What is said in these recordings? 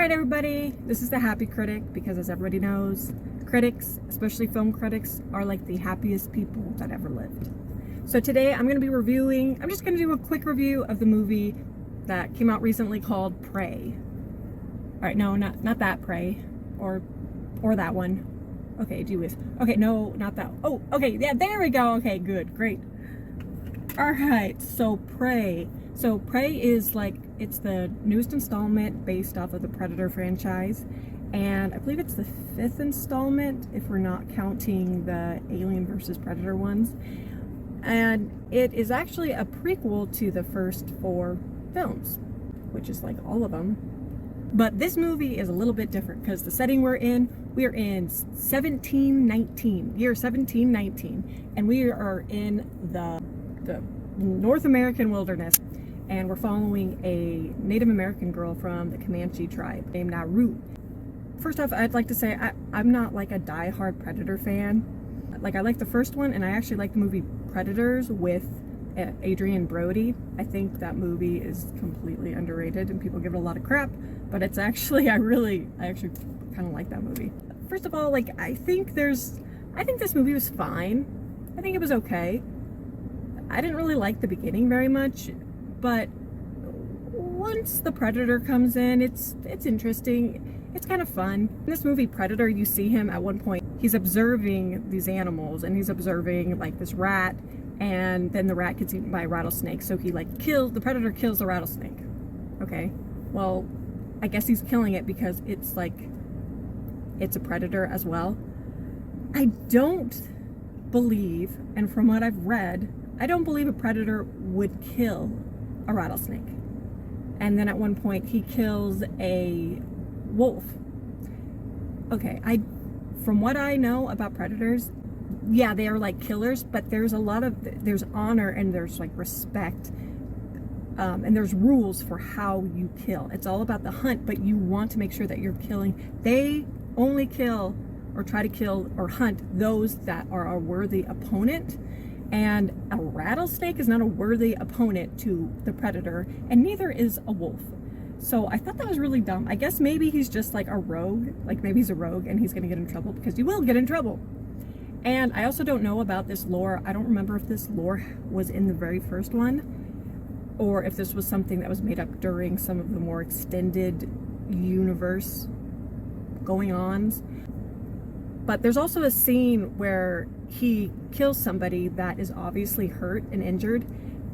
Alright everybody, this is the Happy Critic, because as everybody knows, critics, especially film critics, are like the happiest people that ever lived. So today I'm going to be I'm just going to do a quick review of the movie that came out recently called Prey. Alright, no, not that Prey, or that one. Okay, okay, no, not that. Oh, okay, yeah, there we go. Okay, good, great. Alright, so Prey. So Prey is it's the newest installment based off of the Predator franchise, and I believe it's the 5th installment if we're not counting the Alien versus Predator ones. And it is actually a prequel to the first 4 films, which is like all of them. But this movie is a little bit different because the setting we're in 1719, year 1719, and we are in the North American wilderness, and we're following a Native American girl from the Comanche tribe named Naru. First off, I'd like to say I'm not like a die-hard Predator fan. Like, I like the first one, and I actually like the movie Predators with Adrian Brody. I think that movie is completely underrated and people give it a lot of crap, but it's actually, I actually kind of like that movie. First of all, I think this movie was fine. I think it was okay. I didn't really like the beginning very much, but once the Predator comes in, it's interesting. It's kind of fun. In this movie Predator, you see him at one point, he's observing these animals, and he's observing this rat, and then the rat gets eaten by a rattlesnake, so the Predator kills the rattlesnake. Okay, well, I guess he's killing it because it's a predator as well. I don't believe, and from what I've read, I don't believe a predator would kill a rattlesnake. And then at one point he kills a wolf. Okay, from what I know about predators, yeah, they are like killers, but there's honor, and there's respect, and there's rules for how you kill. It's all about the hunt, but you want to make sure that you're killing. They only kill or try to kill or hunt those that are a worthy opponent. And a rattlesnake is not a worthy opponent to the predator, and neither is a wolf. So I thought that was really dumb. I guess maybe he's just a rogue. Maybe he's a rogue and he's going to get in trouble, because you will get in trouble. And I also don't know about this lore. I don't remember if this lore was in the very first one, or if this was something that was made up during some of the more extended universe going-ons. But there's also a scene where he kills somebody that is obviously hurt and injured,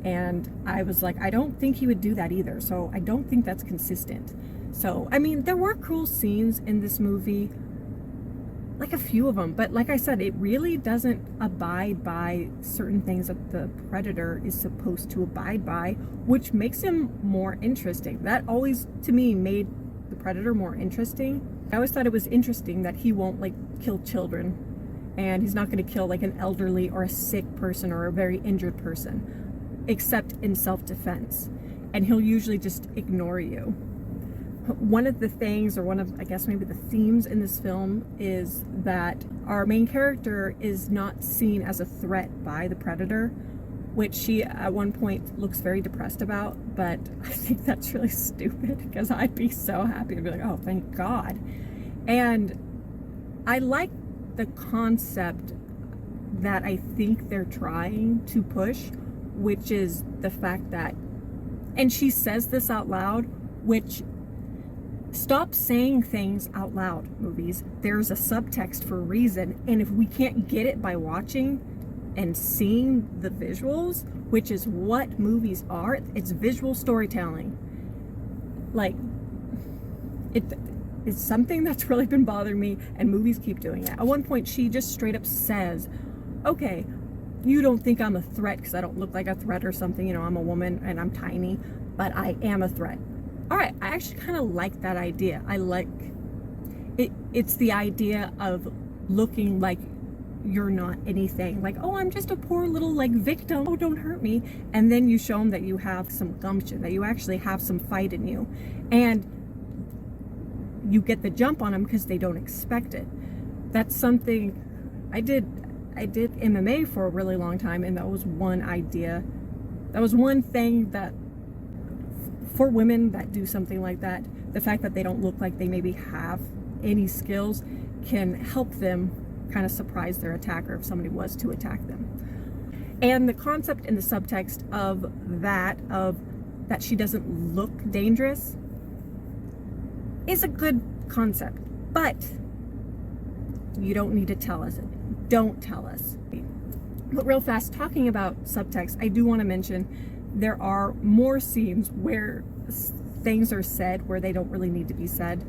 and I was like, I don't think he would do that either, so I don't think that's consistent. So, I mean, there were cool scenes in this movie, a few of them, but like I said, it really doesn't abide by certain things that the Predator is supposed to abide by, which makes him more interesting. That always, to me, made the Predator more interesting. I always thought it was interesting that he won't kill children, and he's not going to kill an elderly or a sick person or a very injured person, except in self-defense, and he'll usually just ignore you. One of the things, or I guess maybe the themes in this film, is that our main character is not seen as a threat by the Predator, which she at one point looks very depressed about, but I think that's really stupid, because I'd be so happy to be like, oh, thank God. And I like the concept that I think they're trying to push, which is the fact that, and she says this out loud, which, stop saying things out loud, movies. There's a subtext for a reason, and if we can't get it by watching and seeing the visuals, which is what movies are, it's visual storytelling. It's something that's really been bothering me, and movies keep doing it. At one point, she just straight up says, okay, you don't think I'm a threat because I don't look like a threat or something, I'm a woman and I'm tiny, but I am a threat. All right, I actually kind of like that idea. I like it. It's the idea of looking like you're not anything. Oh, I'm just a poor little victim. Oh, don't hurt me. And then you show them that you have some gumption, that you actually have some fight in you. And you get the jump on them because they don't expect it. That's something I did MMA for a really long time, and that was one idea. That was one thing that for women that do something like that, the fact that they don't look like they maybe have any skills can help them kind of surprise their attacker if somebody was to attack them. And the concept in the subtext of that she doesn't look dangerous is a good concept, but you don't need to tell us it. Don't tell us. But real fast, talking about subtext, I do want to mention there are more scenes where things are said where they don't really need to be said.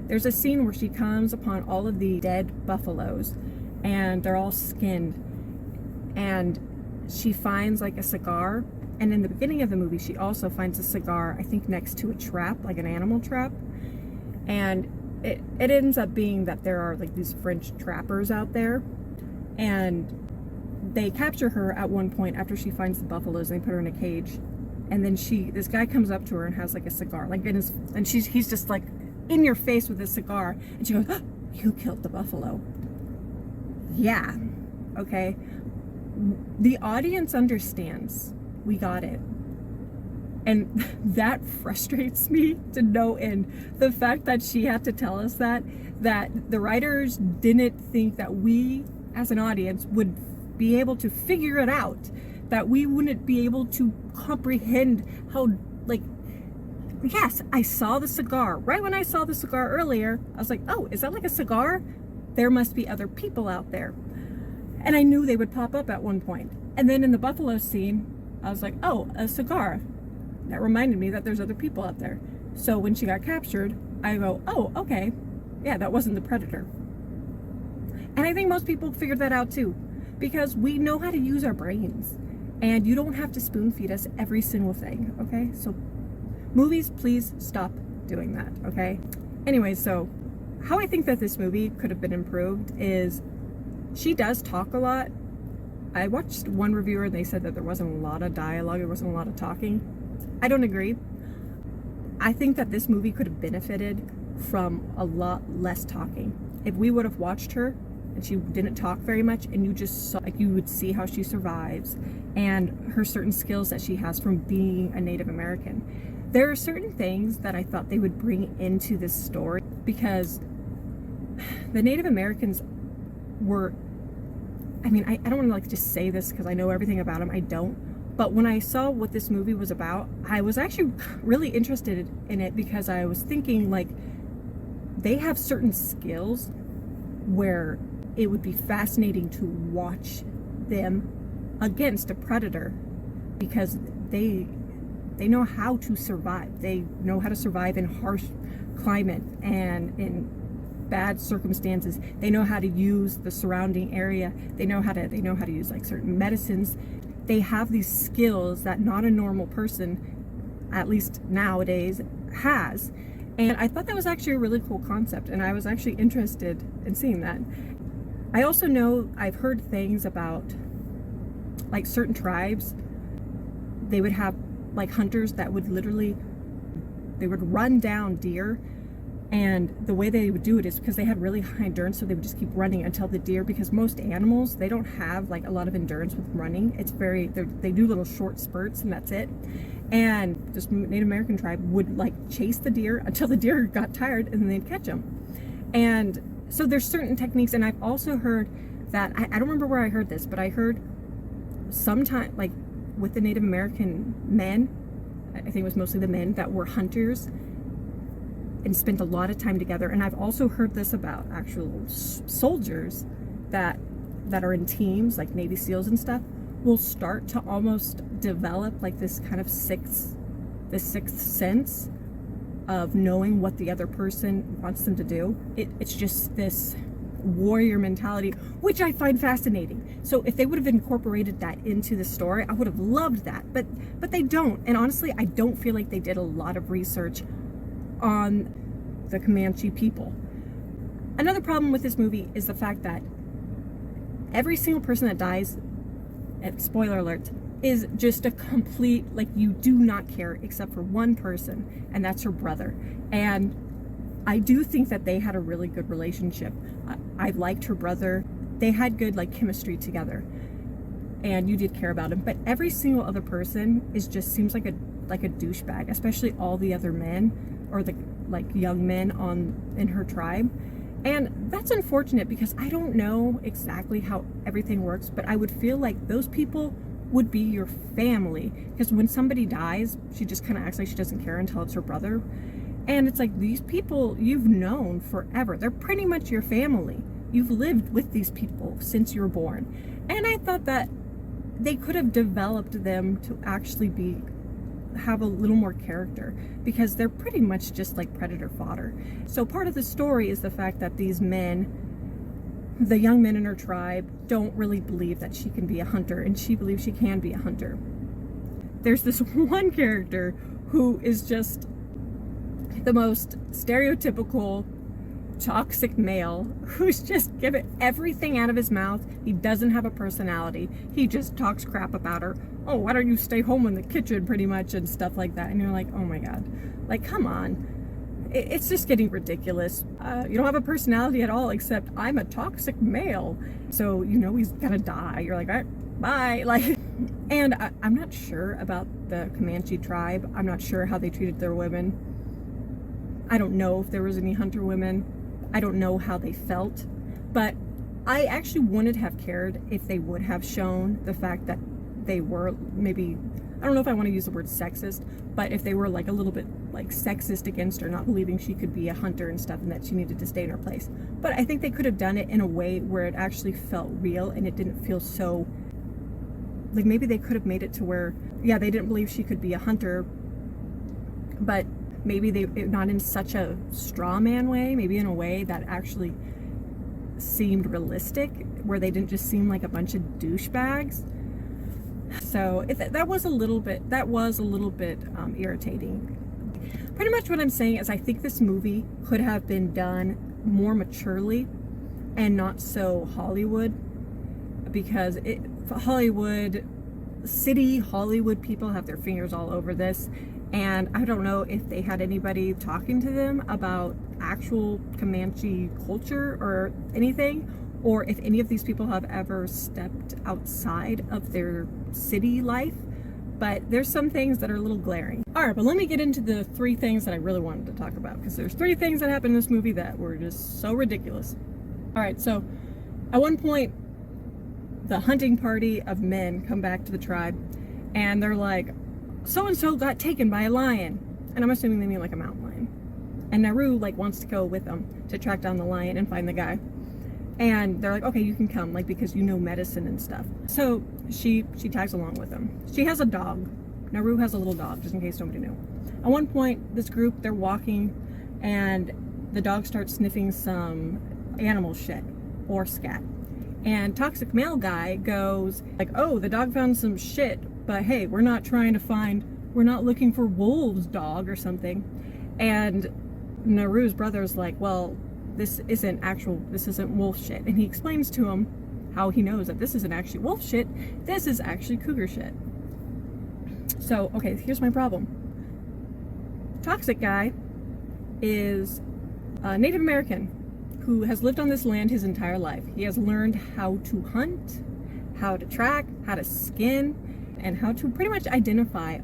There's a scene where she comes upon all of the dead buffaloes and they're all skinned, and she finds like a cigar, and in the beginning of the movie she also finds a cigar, I think next to a trap, like an animal trap, and it ends up being that there are like these French trappers out there, and they capture her at one point after she finds the buffaloes, and they put her in a cage, and then this guy comes up to her and has like a cigar, like he's just like in your face with a cigar, and she goes, "Oh, you killed the buffalo." Yeah, okay. The audience understands. We got it. And that frustrates me to no end. The fact that she had to tell us that the writers didn't think that we as an audience would be able to figure it out, that we wouldn't be able to comprehend how, like, yes, I saw the cigar. Right when I saw the cigar earlier, I was like, oh, is that like a cigar? There must be other people out there. And I knew they would pop up at one point. And then in the buffalo scene, I was like, oh, a cigar. That reminded me that there's other people out there. So when she got captured, I go, oh, okay. Yeah, that wasn't the predator. And I think most people figured that out too, because we know how to use our brains. And you don't have to spoon feed us every single thing, okay? So movies, please stop doing that, okay? Anyway, so how I think that this movie could have been improved is she does talk a lot. I watched one reviewer and they said that there wasn't a lot of dialogue, there wasn't a lot of talking. I don't agree. I think that this movie could have benefited from a lot less talking. If we would have watched her and she didn't talk very much, and you just saw, like, you would see how she survives and her certain skills that she has from being a Native American. There are certain things that I thought they would bring into this story, because the Native Americans were, I mean, I don't want to like just say this because I know everything about them. I don't. But when I saw what this movie was about, I was actually really interested in it, because I was thinking, like, they have certain skills where it would be fascinating to watch them against a predator, because they know how to survive. They know how to survive in harsh climate and in bad circumstances. They know how to use the surrounding area. They know how to use like certain medicines. They have these skills that not a normal person, at least nowadays, has. And I thought that was actually a really cool concept, and I was actually interested in seeing that. I also know, I've heard things about like certain tribes, they would have like hunters that would literally, they would run down deer, and the way they would do it is because they had really high endurance, so they would just keep running until the deer, because most animals, they don't have like a lot of endurance with running. It's very, they do little short spurts and that's it. And this Native American tribe would like chase the deer until the deer got tired, and then they'd catch them. And so there's certain techniques. And I've also heard that, I don't remember where I heard this, but I heard sometime, like with the Native American men, I think it was mostly the men that were hunters and spent a lot of time together. And I've also heard this about actual soldiers that are in teams, like Navy SEALs and stuff, will start to almost develop like this kind of sixth sense of knowing what the other person wants them to do. It's just this warrior mentality, which I find fascinating. So if they would have incorporated that into the story, I would have loved that, but they don't. And honestly, I don't feel like they did a lot of research on the Comanche people. Another problem with this movie is the fact that every single person that dies, and spoiler alert, is just a complete, like, you do not care except for one person, and that's her brother. And I do think that they had a really good relationship. I liked her brother. They had good like chemistry together, and you did care about him. But every single other person is just seems like a douchebag, especially all the other men, or like young men in her tribe. And that's unfortunate because I don't know exactly how everything works, but I would feel like those people would be your family, because when somebody dies, she just kind of acts like she doesn't care until it's her brother. And it's like, these people you've known forever. They're pretty much your family. You've lived with these people since you were born. And I thought that they could have developed them to actually have a little more character, because they're pretty much just like predator fodder. So part of the story is the fact that these men, the young men in her tribe, don't really believe that she can be a hunter, and she believes she can be a hunter. There's this one character who is just the most stereotypical toxic male, who's just given everything out of his mouth. He doesn't have a personality. He just talks crap about her. Oh, why don't you stay home in the kitchen, pretty much, and stuff like that. And you're like, oh my God, like, come on. It's just getting ridiculous. You don't have a personality at all, except I'm a toxic male, so you know he's gonna die. You're like, all right, bye. Like, and I'm not sure about the Comanche tribe. I'm not sure how they treated their women. I don't know if there was any hunter women. I don't know how they felt, but I actually wouldn't have cared if they would have shown the fact that they were maybe, I don't know if I want to use the word sexist, but if they were like a little bit like sexist against her, not believing she could be a hunter and stuff, and that she needed to stay in her place. But I think they could have done it in a way where it actually felt real and it didn't feel so, like, maybe they could have made it to where, yeah, they didn't believe she could be a hunter, but maybe not in such a straw man way, maybe in a way that actually seemed realistic, where they didn't just seem like a bunch of douchebags. So that was a little bit irritating. Pretty much what I'm saying is, I think this movie could have been done more maturely and not so Hollywood, because Hollywood people have their fingers all over this. And I don't know if they had anybody talking to them about actual Comanche culture or anything, or if any of these people have ever stepped outside of their city life. But there's some things that are a little glaring. All right, but let me get into the 3 things that I really wanted to talk about, because there's 3 things that happened in this movie that were just so ridiculous. All right, so at one point, the hunting party of men come back to the tribe, and they're like, so-and-so got taken by a lion. And I'm assuming they mean like a mountain lion. And Naru like wants to go with them to track down the lion and find the guy. And they're like, okay, you can come, like, because you know medicine and stuff. So she tags along with them. She has a dog. Naru has a little dog, just in case nobody knew. At one point, this group, they're walking, and the dog starts sniffing some animal shit or scat. And toxic male guy goes like, oh, the dog found some shit, but hey, we're not looking for wolves, dog, or something. And Naru's brother's like, well, this isn't wolf shit. And he explains to him how he knows that this isn't actually wolf shit, this is actually cougar shit. So, okay, here's my problem. Toxic guy is a Native American who has lived on this land his entire life. He has learned how to hunt, how to track, how to skin, and how to pretty much identify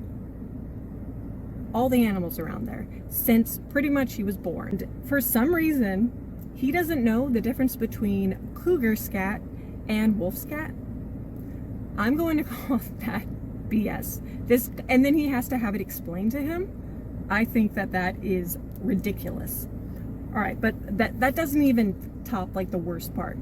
all the animals around there since pretty much he was born. And for some reason, he doesn't know the difference between cougar scat and wolf scat. I'm going to call that BS. And then he has to have it explained to him. I think that is ridiculous. All right, but that doesn't even top like the worst part.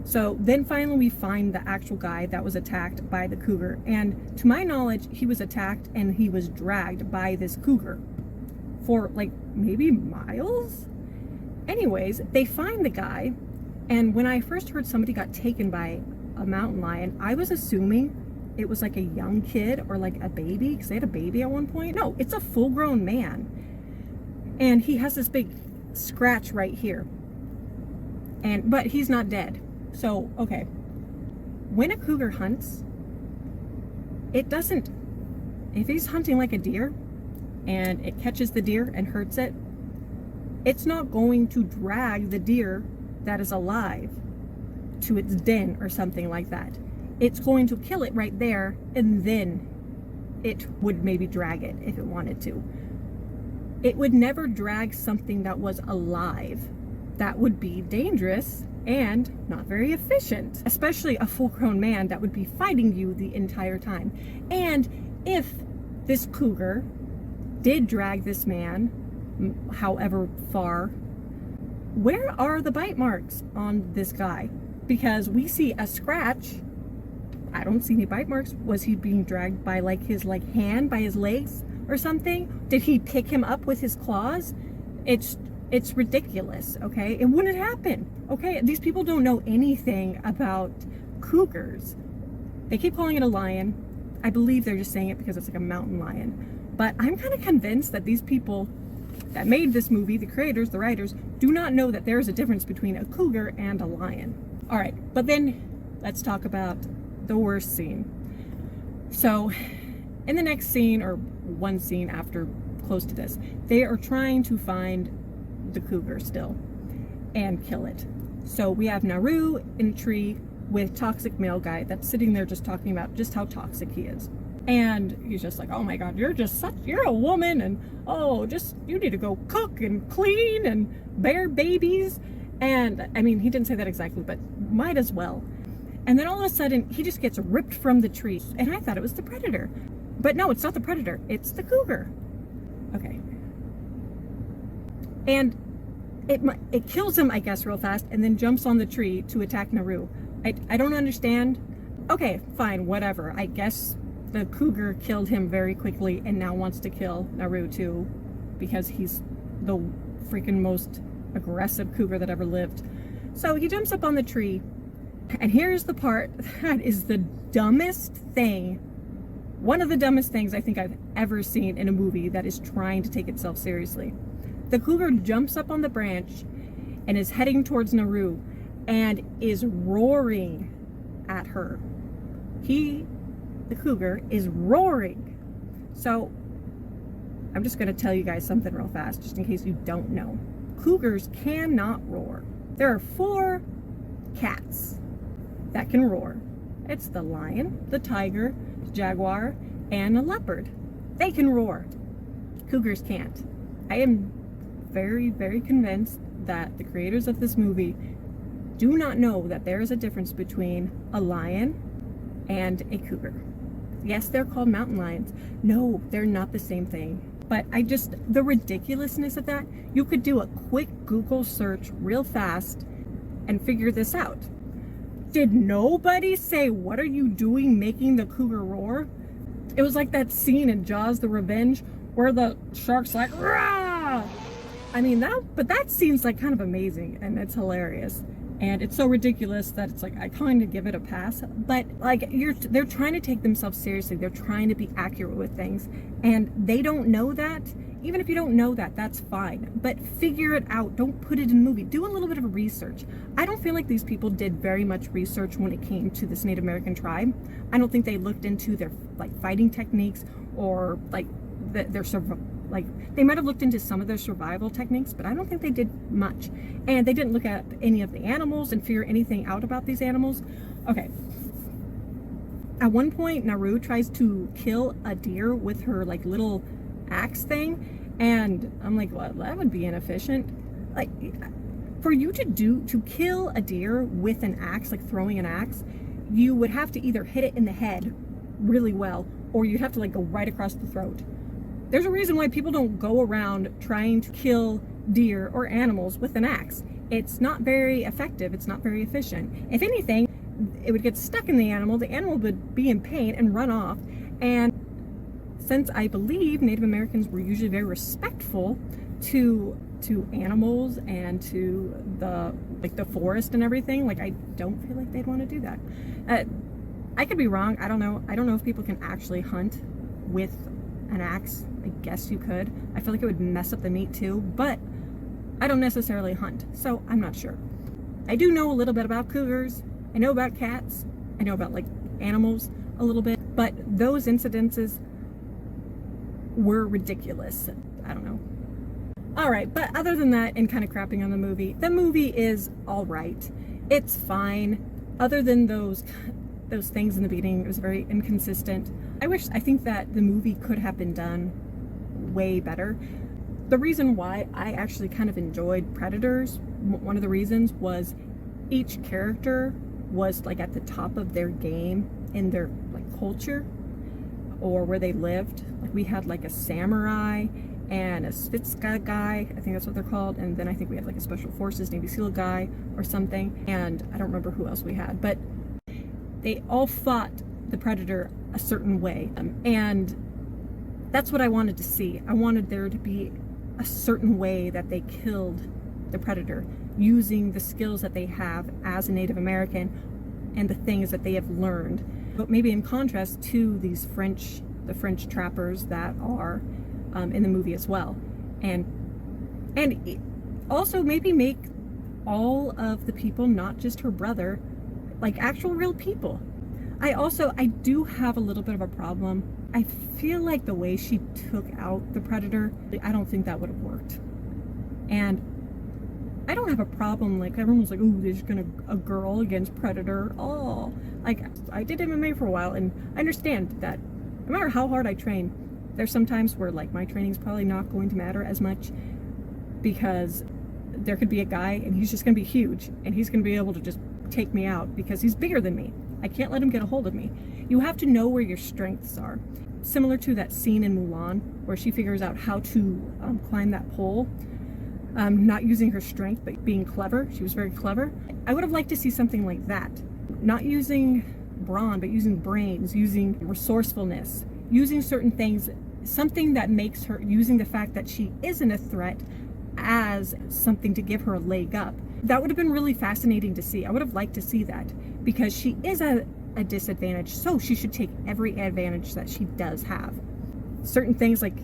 So then finally we find the actual guy that was attacked by the cougar. And to my knowledge, he was attacked and he was dragged by this cougar for like maybe miles. Anyways, they find the guy. And when I first heard somebody got taken by a mountain lion, I was assuming it was like a young kid or like a baby, because they had a baby at one point. No, it's a full-grown man. And he has this big scratch right here. But he's not dead. So, okay, when a cougar hunts, if he's hunting like a deer and it catches the deer and hurts it, it's not going to drag the deer that is alive to its den or something like that. It's going to kill it right there, and then it would maybe drag it if it wanted to. It would never drag something that was alive. That would be dangerous and not very efficient, especially a full-grown man that would be fighting you the entire time. And if this cougar did drag this man, however far, where are the bite marks on this guy? Because we see a scratch. I don't see any bite marks. Was he being dragged by like his hand, by his legs or something? Did he pick him up with his claws? It's ridiculous, okay? It wouldn't happen, okay? These people don't know anything about cougars. They keep calling it a lion. I believe they're just saying it because it's like a mountain lion. But I'm kind of convinced that these people that made this movie, the creators, the writers, do not know that there is a difference between a cougar and a lion. All right, but then let's talk about the worst scene. So in the next scene, or one scene after close to this, they are trying to find the cougar still and kill it. So we have Naru in a tree with toxic male guy that's sitting there just talking about just how toxic he is. And he's just like, oh my God, you're a woman, and oh, you need to go cook and clean and bear babies. And I mean, he didn't say that exactly, but might as well. And then all of a sudden he just gets ripped from the tree. And I thought it was the predator, but no, it's not the predator. It's the cougar. Okay. And it kills him, I guess, real fast, and then jumps on the tree to attack Naru. I don't understand. Okay, fine, whatever. I guess the cougar killed him very quickly and now wants to kill Naru too, because he's the freaking most aggressive cougar that ever lived. So he jumps up on the tree, and here's the part that is the dumbest thing. One of the dumbest things I think I've ever seen in a movie that is trying to take itself seriously. The cougar jumps up on the branch and is heading towards Naru and is roaring at her. The cougar, is roaring. So I'm just going to tell you guys something real fast, just in case you don't know. Cougars cannot roar. There are 4 cats that can roar. It's the lion, the tiger, the jaguar, and a leopard. They can roar. Cougars can't. I am very, very convinced that the creators of this movie do not know that there is a difference between a lion and a cougar. Yes, they're called mountain lions. No, they're not the same thing. But the ridiculousness of that, you could do a quick Google search real fast and figure this out. Did nobody say, what are you doing making the cougar roar? It was like that scene in Jaws the Revenge where the shark's like, rah! I mean, that scene's like kind of amazing, and it's hilarious. And it's so ridiculous that it's like, I kind of give it a pass. But like, they're trying to take themselves seriously. They're trying to be accurate with things, and they don't know that. Even if you don't know that, that's fine. But figure it out. Don't put it in a movie. Do a little bit of research. I don't feel like these people did very much research when it came to this Native American tribe. I don't think they looked into their fighting techniques, or they might have looked into some of their survival techniques, but I don't think they did much. And they didn't look at any of the animals and figure anything out about these animals. Okay. At one point, Naru tries to kill a deer with her little axe thing, and I'm like, well, that would be inefficient. Like, for you to kill a deer with an axe, like throwing an axe, you would have to either hit it in the head really well, or you'd have to go right across the throat. There's a reason why people don't go around trying to kill deer or animals with an axe. It's not very effective. It's not very efficient. If anything, it would get stuck in the animal would be in pain and run off. And since I believe Native Americans were usually very respectful to animals and to the forest and everything, I don't feel like they'd want to do that. I could be wrong. I don't know if people can actually hunt with an axe. I guess you could. I feel like it would mess up the meat too, but I don't necessarily hunt, so I'm not sure. I do know a little bit about cougars. I know about cats. I know about animals a little bit, but those incidences were ridiculous. I don't know. All right, but other than that, and kind of crapping on the movie is all right. It's fine. Other than those things in the beginning, it was very inconsistent. I think that the movie could have been done way better. The reason why I actually kind of enjoyed Predators, one of the reasons was each character was like at the top of their game in their like culture or where they lived. Like we had like a samurai and a Svitska guy, I think that's what they're called, and then I think we had like a Special Forces Navy SEAL guy or something, and I don't remember who else we had, but they all fought the Predator a certain way, and that's what I wanted to see. I wanted there to be a certain way that they killed the Predator using the skills that they have as a Native American and the things that they have learned, but maybe in contrast to these the French trappers that are in the movie as well, and also maybe make all of the people, not just her brother, like actual real people. I do have a little bit of a problem. I feel like the way she took out the Predator, I don't think that would have worked. And I don't have a problem, like everyone's like, oh, there's gonna a girl against Predator. Oh, like I did MMA for a while, and I understand that no matter how hard I train, there's some times where like my training's probably not going to matter as much, because there could be a guy and he's just gonna be huge and he's gonna be able to just take me out because he's bigger than me. I can't let him get a hold of me. You have to know where your strengths are. Similar to that scene in Mulan where she figures out how to climb that pole, not using her strength but being clever. She was very clever. I would have liked to see something like that. Not using brawn but using brains, using resourcefulness, using certain things, something that makes her, using the fact that she isn't a threat as something to give her a leg up. That would have been really fascinating to see. I would have liked to see that, because she is at a disadvantage, so she should take every advantage that she does have. Certain things, like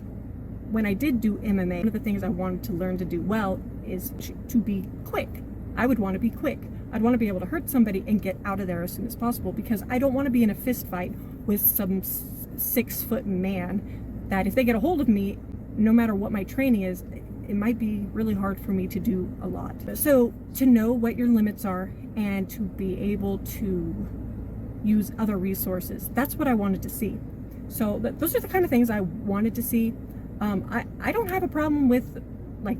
when I did do MMA, one of the things I wanted to learn to do well is to be quick. I would want to be quick. I'd want to be able to hurt somebody and get out of there as soon as possible, because I don't want to be in a fist fight with some 6-foot man that if they get a hold of me, no matter what my training is, it might be really hard for me to do a lot. So to know what your limits are and to be able to use other resources, that's what I wanted to see. So those are the kind of things I wanted to see. I don't have a problem with like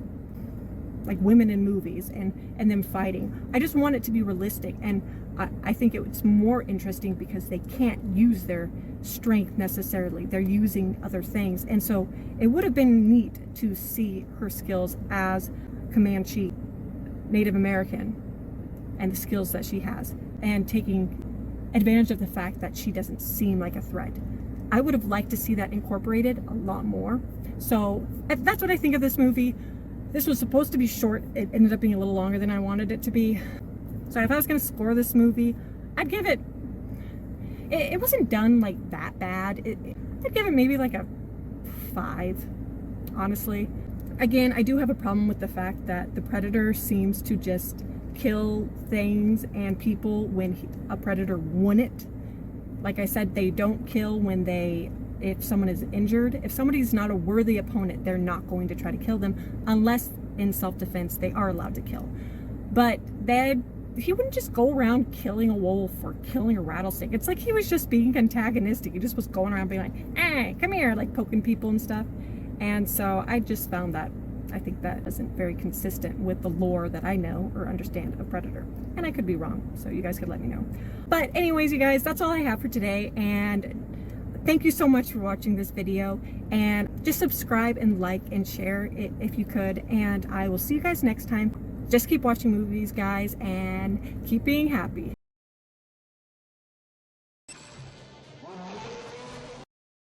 women in movies and them fighting. I just want it to be realistic, and I think it's more interesting because they can't use their strength necessarily. They're using other things, and so it would have been neat to see her skills as Comanche Native American and the skills that she has, and taking advantage of the fact that she doesn't seem like a threat. I would have liked to see that incorporated a lot more. So that's what I think of this movie. This was supposed to be short. It ended up being a little longer than I wanted it to be. So if I was going to score this movie, I'd give it, it wasn't done like that bad. I'd give it maybe like a 5, honestly. Again, I do have a problem with the fact that the Predator seems to just kill things and people when a Predator wouldn't. Like I said, they don't kill when if someone is injured. If somebody's not a worthy opponent, they're not going to try to kill them, unless in self-defense they are allowed to kill. But he wouldn't just go around killing a wolf or killing a rattlesnake. It's like he was just being antagonistic. He just was going around being like, hey, come here, like poking people and stuff. And so I just found that, I think that isn't very consistent with the lore that I know or understand of Predator. And I could be wrong, so you guys could let me know. But anyways, you guys, that's all I have for today. And thank you so much for watching this video. And just subscribe and like and share it if you could. And I will see you guys next time. Just keep watching movies, guys, and keep being happy.